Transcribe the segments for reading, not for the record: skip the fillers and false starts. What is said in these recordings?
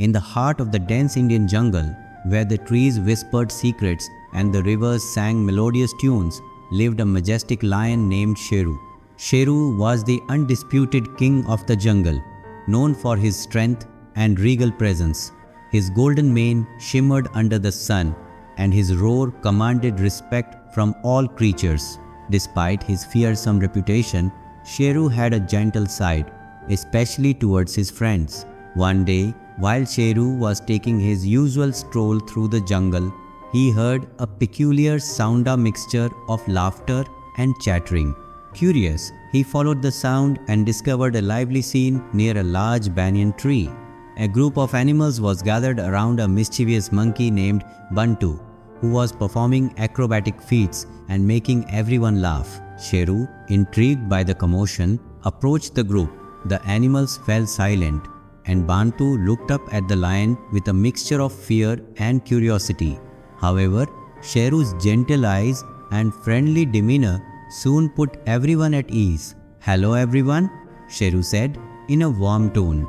In the heart of the dense Indian jungle, where the trees whispered secrets and the rivers sang melodious tunes, lived a majestic lion named Sheru. Sheru was the undisputed king of the jungle, known for his strength and regal presence. His golden mane shimmered under the sun, and his roar commanded respect from all creatures. Despite his fearsome reputation, Sheru had a gentle side, especially towards his friends. One day, while Sheru was taking his usual stroll through the jungle, he heard a peculiar sound, a mixture of laughter and chattering. Curious, he followed the sound and discovered a lively scene near a large banyan tree. A group of animals was gathered around a mischievous monkey named Bantu, who was performing acrobatic feats and making everyone laugh. Sheru, intrigued by the commotion, approached the group. The animals fell silent, and Bantu looked up at the lion with a mixture of fear and curiosity. However, Sheru's gentle eyes and friendly demeanor soon put everyone at ease. "Hello everyone," Sheru said in a warm tone.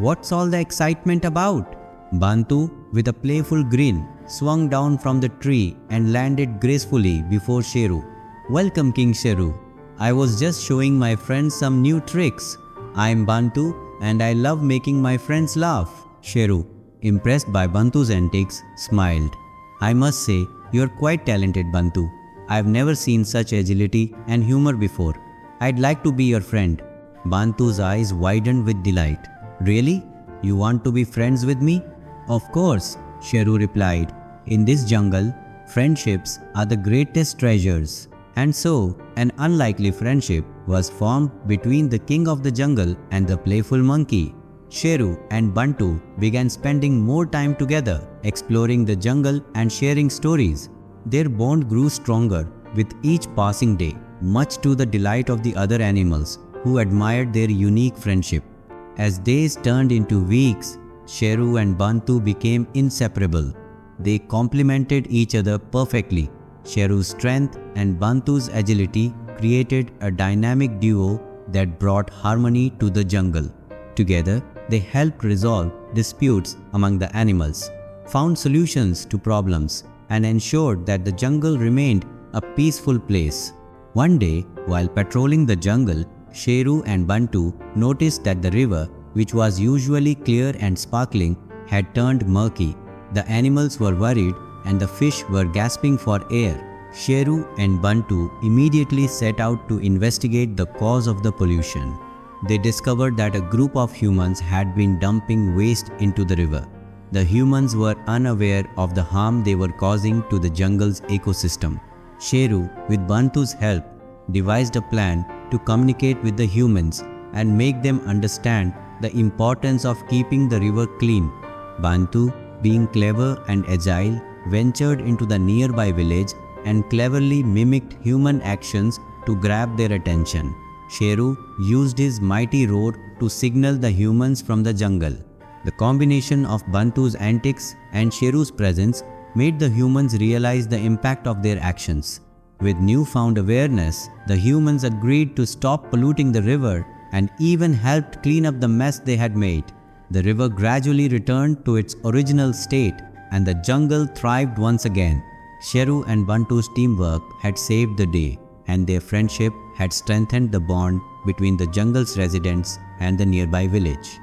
"What's all the excitement about?" Bantu, with a playful grin, swung down from the tree and landed gracefully before Sheru. "Welcome, King Sheru. I was just showing my friends some new tricks. I'm Bantu and I love making my friends laugh." Sheru, impressed by Bantu's antics, smiled. "I must say, you're quite talented, Bantu. I've never seen such agility and humor before. I'd like to be your friend." Bantu's eyes widened with delight. "Really? You want to be friends with me?" "Of course," Sheru replied. "In this jungle, friendships are the greatest treasures." And so, an unlikely friendship was formed between the king of the jungle and the playful monkey. Sheru and Bantu began spending more time together, exploring the jungle and sharing stories. Their bond grew stronger with each passing day, much to the delight of the other animals, who admired their unique friendship. As days turned into weeks, Sheru and Bantu became inseparable. They complemented each other perfectly. Sheru's strength and Bantu's agility created a dynamic duo that brought harmony to the jungle. Together, they helped resolve disputes among the animals, found solutions to problems, and ensured that the jungle remained a peaceful place. One day, while patrolling the jungle, Sheru and Bantu noticed that the river, which was usually clear and sparkling, had turned murky. The animals were worried and the fish were gasping for air. Sheru and Bantu immediately set out to investigate the cause of the pollution. They discovered that a group of humans had been dumping waste into the river. The humans were unaware of the harm they were causing to the jungle's ecosystem. Sheru, with Bantu's help, devised a plan to communicate with the humans and make them understand the importance of keeping the river clean. Bantu, being clever and agile, ventured into the nearby village and cleverly mimicked human actions to grab their attention. Sheru used his mighty roar to signal the humans from the jungle. The combination of Bantu's antics and Sheru's presence made the humans realize the impact of their actions. With newfound awareness, the humans agreed to stop polluting the river and even helped clean up the mess they had made. The river gradually returned to its original state and the jungle thrived once again. Sheru and Bantu's teamwork had saved the day, and their friendship had strengthened the bond between the jungle's residents and the nearby village.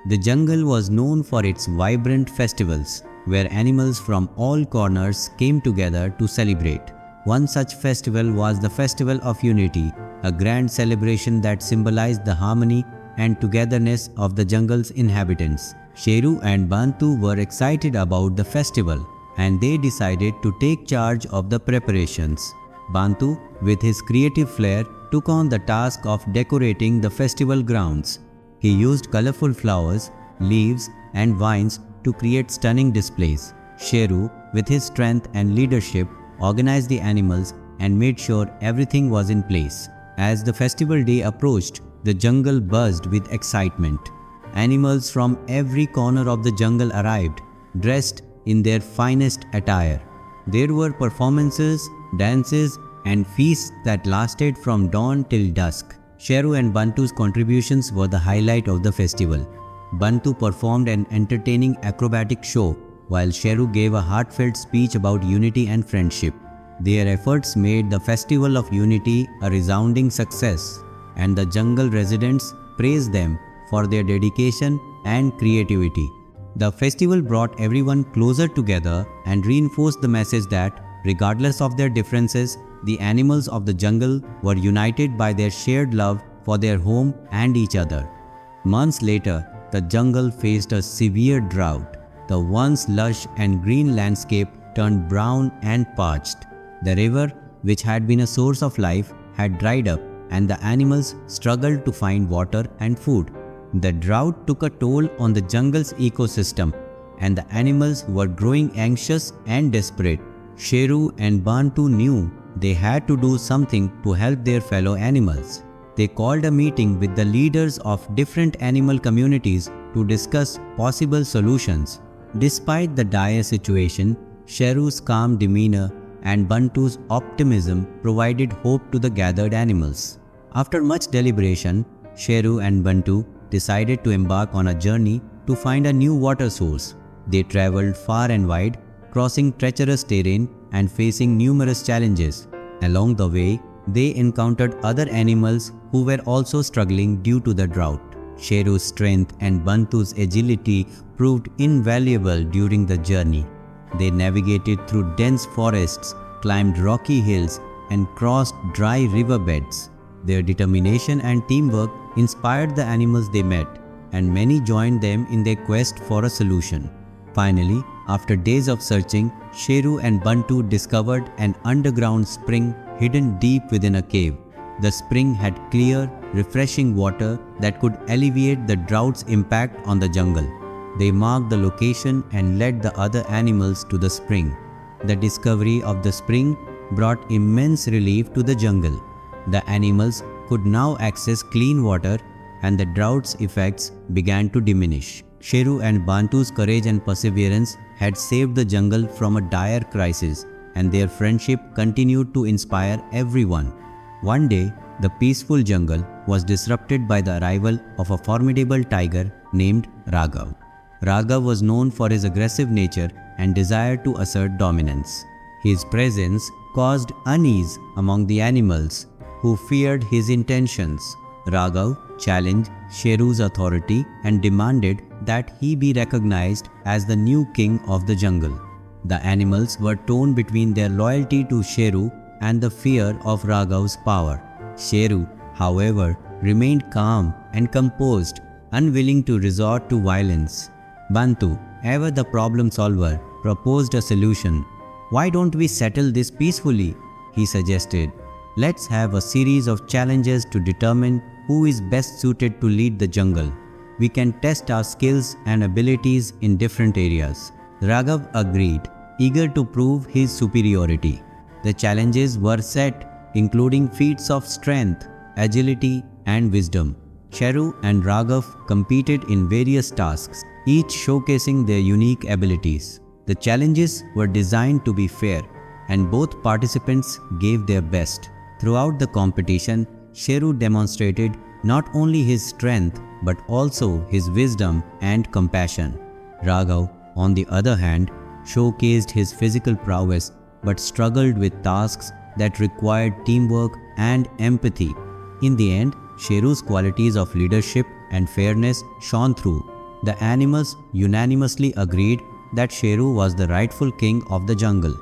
The jungle was known for its vibrant festivals, where animals from all corners came together to celebrate. One such festival was the Festival of Unity, a grand celebration that symbolized the harmony and togetherness of the jungle's inhabitants. Sheru and Bantu were excited about the festival, and they decided to take charge of the preparations. Bantu, with his creative flair, took on the task of decorating the festival grounds. He used colorful flowers, leaves, and vines to create stunning displays. Sheru, with his strength and leadership, organized the animals and made sure everything was in place. As the festival day approached, the jungle buzzed with excitement. Animals from every corner of the jungle arrived, dressed in their finest attire. There were performances, dances, and feasts that lasted from dawn till dusk. Sheru and Bantu's contributions were the highlight of the festival. Bantu performed an entertaining acrobatic show, while Sheru gave a heartfelt speech about unity and friendship. Their efforts made the Festival of Unity a resounding success, and the jungle residents praised them for their dedication and creativity. The festival brought everyone closer together and reinforced the message that, regardless of their differences, the animals of the jungle were united by their shared love for their home and each other. Months later, the jungle faced a severe drought. The once lush and green landscape turned brown and parched. The river, which had been a source of life, had dried up, and the animals struggled to find water and food. The drought took a toll on the jungle's ecosystem, and the animals were growing anxious and desperate. Sheru and Bantu knew they had to do something to help their fellow animals. They called a meeting with the leaders of different animal communities to discuss possible solutions. Despite the dire situation, Sheru's calm demeanor and Bantu's optimism provided hope to the gathered animals. After much deliberation, Sheru and Bantu decided to embark on a journey to find a new water source. They traveled far and wide, crossing treacherous terrain and facing numerous challenges. Along the way, they encountered other animals who were also struggling due to the drought. Sheru's strength and Bantu's agility proved invaluable during the journey. They navigated through dense forests, climbed rocky hills, and crossed dry riverbeds. Their determination and teamwork inspired the animals they met, and many joined them in their quest for a solution. Finally, after days of searching, Sheru and Bantu discovered an underground spring hidden deep within a cave. The spring had clear, refreshing water that could alleviate the drought's impact on the jungle. They marked the location and led the other animals to the spring. The discovery of the spring brought immense relief to the jungle. The animals could now access clean water, and the drought's effects began to diminish. Sheru and Bantu's courage and perseverance had saved the jungle from a dire crisis, and their friendship continued to inspire everyone. One day, the peaceful jungle was disrupted by the arrival of a formidable tiger named Raghav. Raghav was known for his aggressive nature and desire to assert dominance. His presence caused unease among the animals, who feared his intentions. Raghav challenged Sheru's authority and demanded that he be recognized as the new king of the jungle. The animals were torn between their loyalty to Sheru and the fear of Raghav's power. Sheru, however, remained calm and composed, unwilling to resort to violence. Bantu, ever the problem solver, proposed a solution. "Why don't we settle this peacefully?" he suggested. "Let's have a series of challenges to determine who is best suited to lead the jungle. We can test our skills and abilities in different areas." Raghav agreed, eager to prove his superiority. The challenges were set, including feats of strength, agility, and wisdom. Sheru and Raghav competed in various tasks, each showcasing their unique abilities. The challenges were designed to be fair, and both participants gave their best. Throughout the competition, Sheru demonstrated not only his strength but also his wisdom and compassion. Raghav, on the other hand, showcased his physical prowess but struggled with tasks that required teamwork and empathy. In the end, Sheru's qualities of leadership and fairness shone through. The animals unanimously agreed that Sheru was the rightful king of the jungle.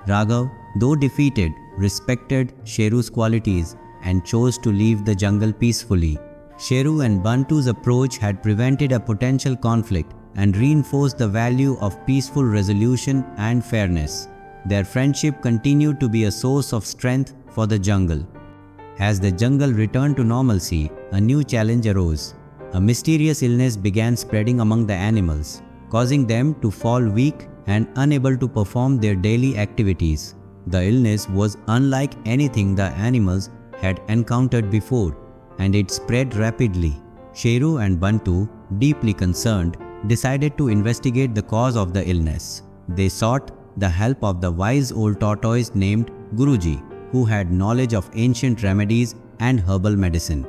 Raghav, though defeated, respected Sheru's qualities and chose to leave the jungle peacefully. Sheru and Bantu's approach had prevented a potential conflict and reinforced the value of peaceful resolution and fairness. Their friendship continued to be a source of strength for the jungle. As the jungle returned to normalcy, a new challenge arose. A mysterious illness began spreading among the animals, causing them to fall weak and unable to perform their daily activities. The illness was unlike anything the animals had encountered before, and it spread rapidly. Sheru and Bantu, deeply concerned, decided to investigate the cause of the illness. They sought the help of the wise old tortoise named Guruji, who had knowledge of ancient remedies and herbal medicine.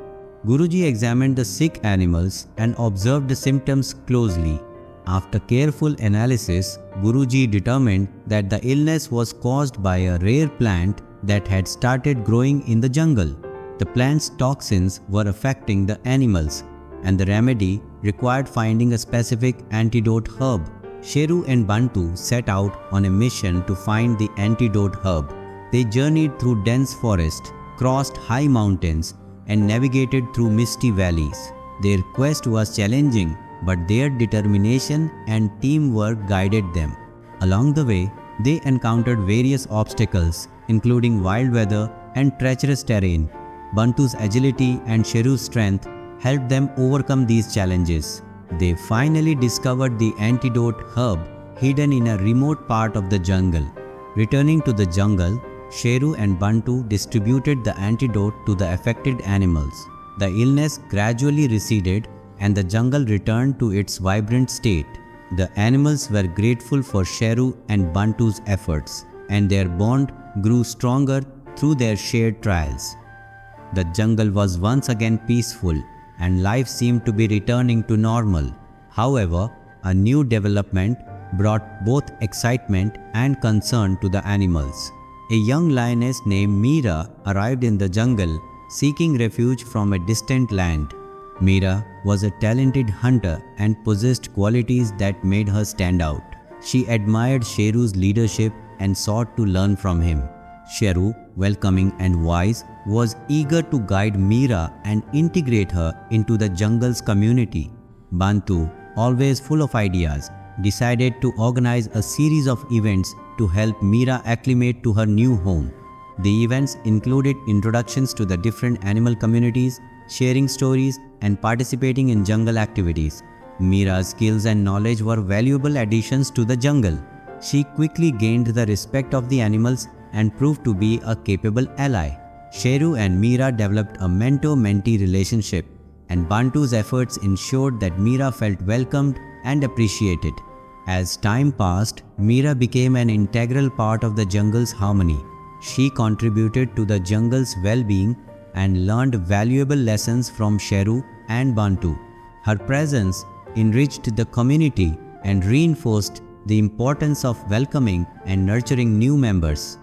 Guruji examined the sick animals and observed the symptoms closely. After careful analysis, Guruji determined that the illness was caused by a rare plant that had started growing in the jungle. The plant's toxins were affecting the animals, and the remedy required finding a specific antidote herb. Sheru and Bantu set out on a mission to find the antidote herb. They journeyed through dense forest, crossed high mountains, and navigated through misty valleys. Their quest was challenging, but their determination and teamwork guided them. Along the way, they encountered various obstacles, including wild weather and treacherous terrain. Bantu's agility and Sheru's strength helped them overcome these challenges. They finally discovered the antidote herb hidden in a remote part of the jungle. Returning to the jungle, Sheru and Bantu distributed the antidote to the affected animals. The illness gradually receded and the jungle returned to its vibrant state. The animals were grateful for Sheru and Bantu's efforts, and their bond grew stronger through their shared trials. The jungle was once again peaceful, and life seemed to be returning to normal. However, a new development brought both excitement and concern to the animals. A young lioness named Meera arrived in the jungle seeking refuge from a distant land. Meera was a talented hunter and possessed qualities that made her stand out. She admired Sheru's leadership and sought to learn from him. Sheru, welcoming and wise, was eager to guide Meera and integrate her into the jungle's community. Bantu, always full of ideas, decided to organize a series of events to help Meera acclimate to her new home. The events included introductions to the different animal communities, sharing stories, and participating in jungle activities. Meera's skills and knowledge were valuable additions to the jungle. She quickly gained the respect of the animals and proved to be a capable ally. Sheru and Meera developed a mentor-mentee relationship, and Bantu's efforts ensured that Meera felt welcomed and appreciated. As time passed, Meera became an integral part of the jungle's harmony. She contributed to the jungle's well-being and learned valuable lessons from Sheru and Bantu. Her presence enriched the community and reinforced the importance of welcoming and nurturing new members.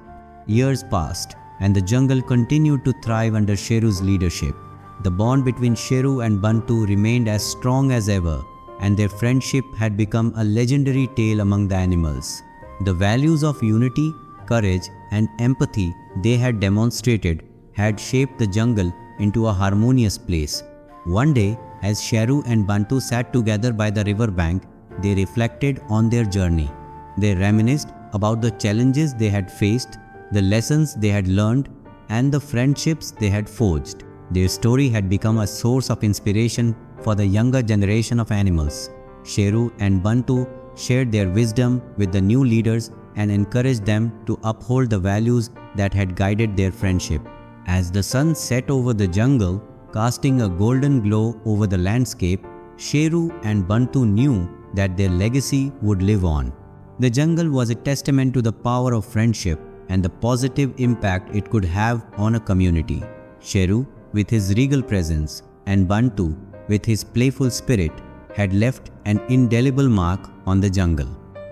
Years passed, and the jungle continued to thrive under Sheru's leadership. The bond between Sheru and Bantu remained as strong as ever, and their friendship had become a legendary tale among the animals. The values of unity, courage, and empathy they had demonstrated had shaped the jungle into a harmonious place. One day, as Sheru and Bantu sat together by the river bank, they reflected on their journey. They reminisced about the challenges they had faced, the lessons they had learned, and the friendships they had forged. Their story had become a source of inspiration for the younger generation of animals. Sheru and Bantu shared their wisdom with the new leaders and encouraged them to uphold the values that had guided their friendship. As the sun set over the jungle, casting a golden glow over the landscape, Sheru and Bantu knew that their legacy would live on. The jungle was a testament to the power of friendship and the positive impact it could have on a community. Sheru, with his regal presence, and Bantu, with his playful spirit, had left an indelible mark on the jungle.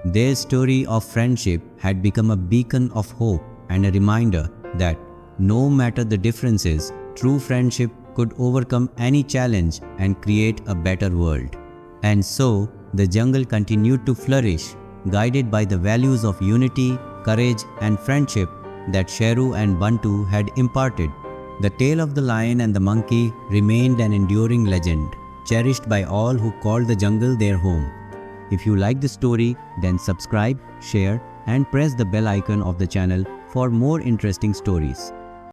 Their story of friendship had become a beacon of hope and a reminder that no matter the differences, true friendship could overcome any challenge and create a better world. And so, the jungle continued to flourish, guided by the values of unity, courage, and friendship that Sheru and Bantu had imparted. The tale of the lion and the monkey remained an enduring legend, cherished by all who called the jungle their home. If you like the story, then subscribe, share, and press the bell icon of the channel for more interesting stories.